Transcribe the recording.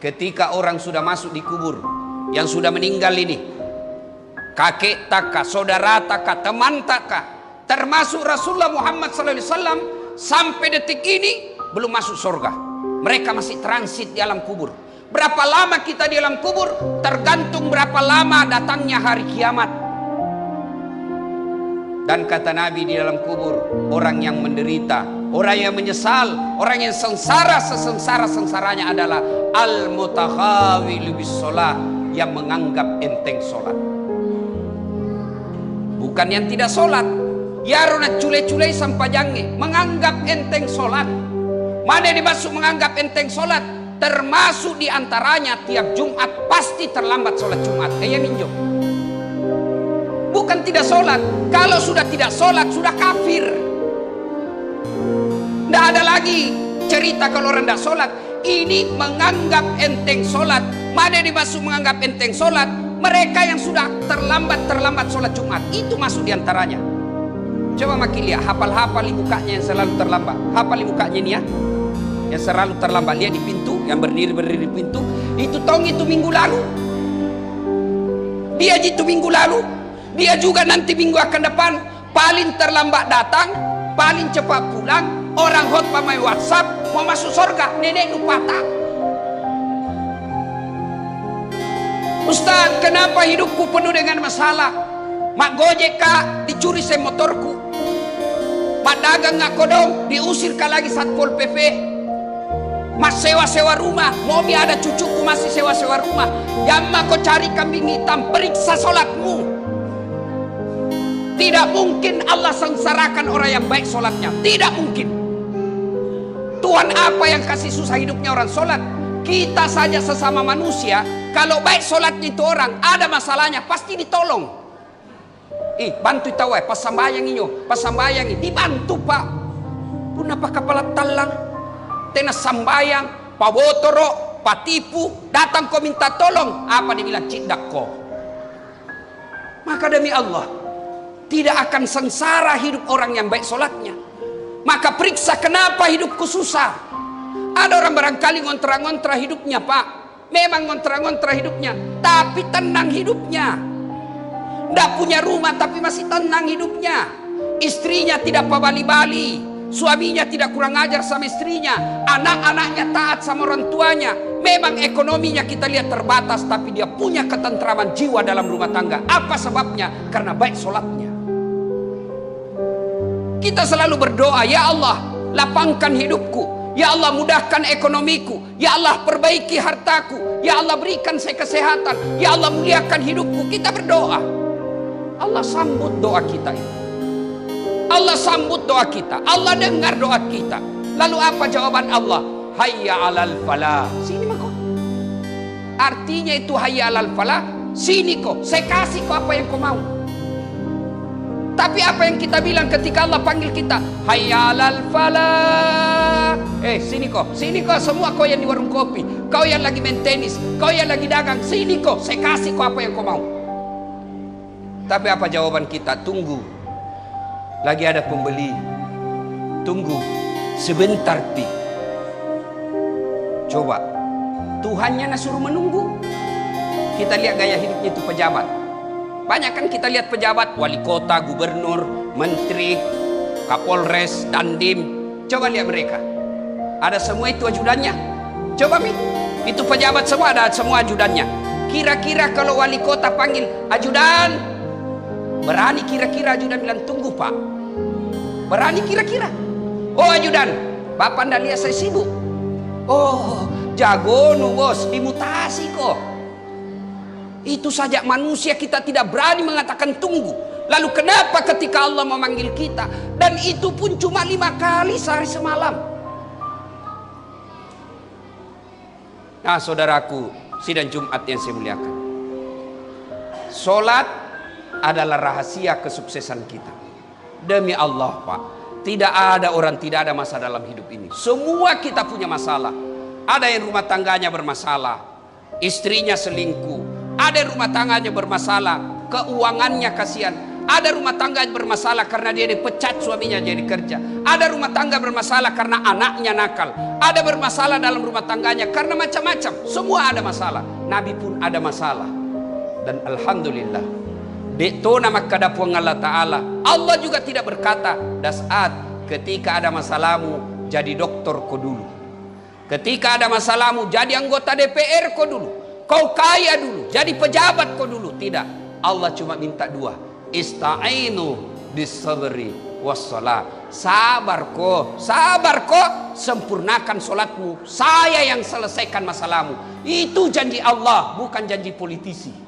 ketika orang sudah masuk di kubur, yang sudah meninggal ini, kakek takah, saudara takah, teman takah, termasuk Rasulullah Muhammad SAW, sampai detik ini belum masuk surga. Mereka masih transit di alam kubur. Berapa lama kita di alam kubur tergantung berapa lama datangnya hari kiamat. Dan kata Nabi, di dalam kubur orang yang menderita, orang yang menyesal, orang yang sengsara sesengsara-sengsaranya adalah al-mutakhawilu bis sholat, yang menganggap enteng sholat. Bukan yang tidak sholat. Ya rona cule-cule sampai jange menganggap enteng sholat. Mana yang dimaksud menganggap enteng sholat? Termasuk diantaranya tiap Jumat pasti terlambat sholat Jumat. Kayak ninjo. Bukan tidak sholat. Kalau sudah tidak sholat sudah kafir. Tidak ada lagi cerita kalau orang tidak sholat. Ini menganggap enteng sholat. Mana yang dimaksud menganggap enteng sholat? Mereka yang sudah terlambat sholat Jumat. Itu masuk diantaranya. Coba makin lihat, hafal-hafal mukanya yang selalu terlambat. Hafal mukanya ini ya, yang selalu terlambat. Lihat di pintu, yang berdiri di pintu. Itu tong itu minggu lalu. Dia jitu minggu lalu. Dia juga nanti minggu akan depan. Paling terlambat datang, paling cepat pulang. Orang khotbah main WhatsApp, mau masuk surga. Nenek lupa tak. Ustaz, kenapa hidupku penuh dengan masalah? Mak gojek kak, dicuri saya motorku. Mak dagang ngak kodong, diusir kak lagi Satpol PP. Mak sewa-sewa rumah, momi ada cucuku masih sewa-sewa rumah. Yang mak kau cari kambing hitam, periksa sholatmu. Tidak mungkin Allah sengsarakan orang yang baik sholatnya. Tidak mungkin. Tuhan apa yang kasih susah hidupnya orang sholat? Kita saja sesama manusia. Kalau baik sholatnya itu orang, ada masalahnya, pasti ditolong. Bantu tawai, pas sambayang inyo, pas sambayang ini, dibantu pak. Pun apa kepala talang, tenas sambayang, pak botoro, pak tipu, datang kau minta tolong, apa dia bilang cindak kau. Maka demi Allah, tidak akan sengsara hidup orang yang baik sholatnya. Maka periksa kenapa hidupku susah. Ada orang barangkali ngontra-ngontra hidupnya pak. Memang ngontra-ngontra hidupnya, tapi tenang hidupnya. Tidak punya rumah tapi masih tenang hidupnya. Istrinya tidak pabali-bali, suaminya tidak kurang ajar sama istrinya, anak-anaknya taat sama orang tuanya. Memang ekonominya kita lihat terbatas, tapi dia punya ketentraman jiwa dalam rumah tangga. Apa sebabnya? Karena baik sholatnya. Kita selalu berdoa, ya Allah lapangkan hidupku, ya Allah mudahkan ekonomiku, ya Allah perbaiki hartaku, ya Allah berikan saya kesehatan, ya Allah muliakan hidupku. Kita berdoa, Allah sambut doa kita itu. Allah sambut doa kita, Allah dengar doa kita. Lalu apa jawaban Allah? Hayya alal falah. Sini mah kok. Artinya itu hayya alal falah, sini kok, saya kasih kok apa yang kau mau. Tapi apa yang kita bilang ketika Allah panggil kita? Hayya alal falah. Sini kok semua kau yang di warung kopi, kau yang lagi main tenis, kau yang lagi dagang, sini kok, saya kasih kau apa yang kau mau. Tapi apa jawaban kita? Tunggu, lagi ada pembeli. Tunggu sebentar pi. Coba Tuhannya suruh menunggu. Kita lihat gaya hidupnya itu pejabat. Banyak kan kita lihat pejabat, wali kota, gubernur, menteri, kapolres, dandim. Coba lihat mereka, ada semua itu ajudannya. Coba mi, itu pejabat semua ada semua ajudannya. Kira-kira kalau wali kota panggil ajudan, berani kira-kira ajudan bilang tunggu pak? Berani kira-kira? Oh ajudan, bapak ndak lihat saya sibuk. Oh jago nu bos, dimutasi kok. Itu saja manusia kita tidak berani mengatakan tunggu. Lalu kenapa ketika Allah memanggil kita, dan itu pun cuma 5 kali sehari semalam. Nah saudaraku, sidang Jumat yang saya muliakan, sholat adalah rahasia kesuksesan kita. Demi Allah pak, tidak ada orang tidak ada masalah dalam hidup ini. Semua kita punya masalah. Ada yang rumah tangganya bermasalah, istrinya selingkuh. Ada yang rumah tangganya bermasalah, keuangannya kasihan. Ada rumah tangga bermasalah karena dia dipecat suaminya jadi kerja. Ada rumah tangga bermasalah karena anaknya nakal. Ada bermasalah dalam rumah tangganya karena macam-macam. Semua ada masalah. Nabi pun ada masalah. Dan alhamdulillah, dekto nama kadapuang Allah Ta'ala. Allah juga tidak berkata, dasat ketika ada masalahmu jadi dokter kau dulu. Ketika ada masalahmu jadi anggota DPR kau dulu. Kau kaya dulu, jadi pejabat kau dulu. Tidak. Allah cuma minta dua. Ista'inu bisabri wassalah. Sabar kau, sempurnakan solatmu. Saya yang selesaikan masalahmu. Itu janji Allah, bukan janji politisi.